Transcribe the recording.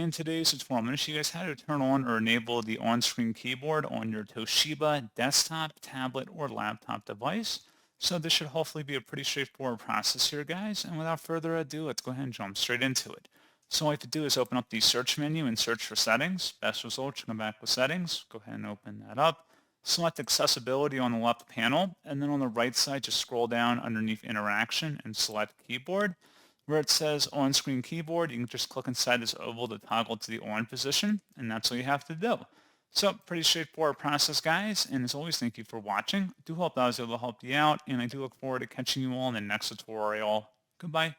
In today's tutorial, I'm going to show you guys how to turn on or enable the on-screen keyboard on your Toshiba desktop, tablet, or laptop device. So this should hopefully be a pretty straightforward process here, guys. And without further ado, let's go ahead and jump straight into it. So all you have to do is open up the search menu and search for settings. Best result, you come back with settings. Go ahead and open that up. Select accessibility on the left panel, and then on the right side, just scroll down underneath interaction and select keyboard. Where it says on-screen keyboard, you can just click inside this oval to toggle to the on position, and that's all you have to do. So pretty straightforward process, guys, and as always, thank you for watching. I do hope that I was able to help you out, and I do look forward to catching you all in the next tutorial. Goodbye.